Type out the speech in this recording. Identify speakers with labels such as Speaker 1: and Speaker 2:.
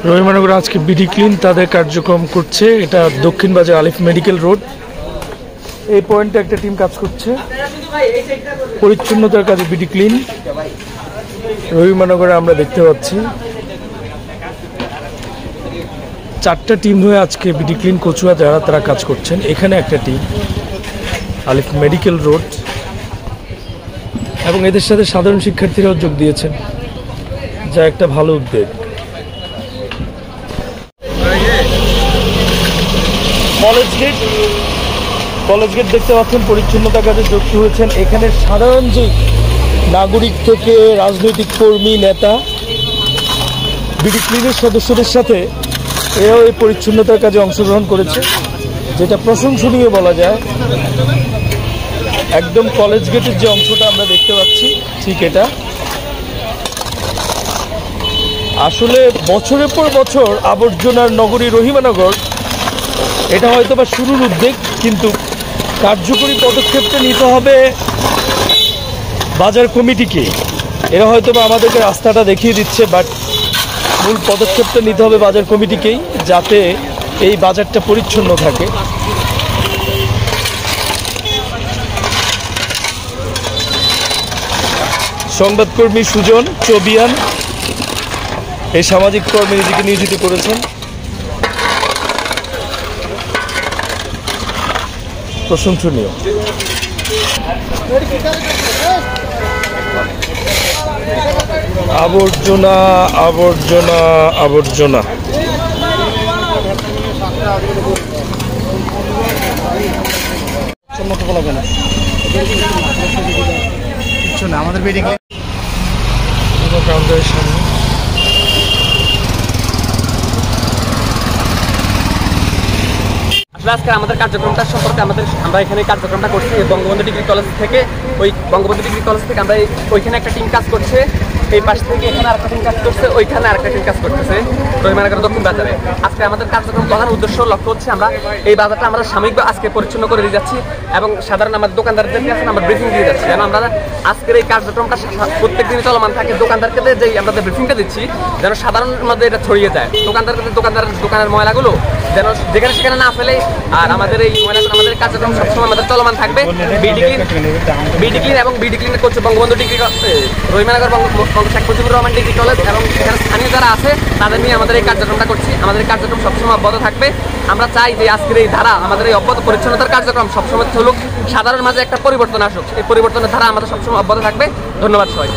Speaker 1: রহিমানগর আজকে BD clean তাদের কার্যক্রম করছে। এটা দক্ষিণ বাজার আলিফ মেডিকেল রোড, এই পয়েন্টে একটা টিম কাজ করছে পরিচ্ছন্নতার কাজে। বিডি ক্লিন রহিমানগরে আমরা দেখতে পাচ্ছি 4টা টিম হয়ে আজকে বিডি ক্লিন কচুয়া যারা তারা কাজ করছেন। এখানে একটা টিম আলিফ মেডিকেল রোড, এবং এদের সাথে সাধারণ শিক্ষার্থীরাও যোগ দিয়েছেন, যা একটা ভালো উদ্যোগ। কলেজ গেট দেখতে পাচ্ছেন, পরিচ্ছন্নতা কাজে যুক্ত হয়েছেন। এখানে সাধারণ যে নাগরিক থেকে রাজনৈতিক কর্মী, নেতা, বিডি ক্লিনের সদস্যদের সাথে এরাও এই পরিচ্ছন্নতার কাজে অংশগ্রহণ করেছে, যেটা প্রশংসনীয় বলা যায়। একদম কলেজ গেটের যে অংশটা আমরা দেখতে পাচ্ছি, ঠিক এটা আসলে বছরের পর বছর আবর্জনার নগরী রহিমানগর, এটা হয়তো বা শুরুর উদ্যোগ, কিন্তু কার্যকরী পদক্ষেপটা নিতে হবে বাজার কমিটিকে। এরা হয়তো বা আমাদেরকে রাস্তাটা দেখিয়ে দিচ্ছে, বাট মূল পদক্ষেপটা নিতে হবে বাজার কমিটিকেই, যাতে এই বাজারটা পরিচ্ছন্ন থাকে। সংবাদকর্মী সুজন চবিয়ান এই সামাজিক কর্মে নিজেকে নিয়োজিত করেছেন, প্রশংসনীয়। আবর্জনা আবর্জনা আবর্জনা
Speaker 2: আমাদের বেডি
Speaker 1: কাউন্টারের সামনে
Speaker 3: আজকে আমাদের কার্যক্রমটা সম্পর্কে আমরা এখানে কার্যক্রমটা করছি বঙ্গবন্ধু ডিগ্রি কলেজ থেকে। ওই বঙ্গবন্ধু ডিগ্রি কলেজ থেকে আমরা ওইখানে একটা টিম কাজ করছে, এই পাশ থেকে এখানে আরেকটা টিম কাজ করছে, ওইখানে আরেকটা টিম কাজ করতেছে রহিমানগর দক্ষিণ বাজারে। আজকে আমাদের কার্যক্রম প্রধান উদ্দেশ্য লক্ষ্য হচ্ছে আমরা এই বাজারটা আমরা সাময়িকভাবে আজকে পরিচ্ছন্ন করে দিয়ে যাচ্ছি, এবং সাধারণ আমাদের দোকানদারদেরকে আমরা ব্রিফিং দিয়ে যাচ্ছি, যেন আমরা আজকের এই কার্যক্রমটা প্রত্যেক দিনই চলমান থাকে। দোকানদারকে যে আমরা ব্রিফিংটা দিচ্ছি, যেন সাধারণের মধ্যে এটা ছড়িয়ে যায়। দোকানের ময়লাগুলো যেন যেখানে সেখানে না ফেলে, আর আমাদের এই ময়লাগুলো আমাদের কার্যক্রম সবসময় আমাদের চলমান থাকবে। বিডি ক্লিন এবং বিডি ক্লিন করছে Bangabandhu degree Rahimanagar Sheikh Mujibur Rahman degree college, এবং সেখানে স্থানীয় যারা আছে তাদের নিয়ে আমাদের এই কার্যক্রমটা করছি। আমাদের এই কার্যক্রম সবসময় অব্যাহত থাকবে। আমরা চাই যে আজকের এই ধারা, আমাদের এই অব্যাহত পরিচ্ছন্নতার কার্যক্রম সবসময় চলুক, সাধারণ মাঝে একটা পরিবর্তন আসুক। এই পরিবর্তনের ধারা আমাদের সবসময় অব্যাহত থাকবে। ধন্যবাদ সবাই।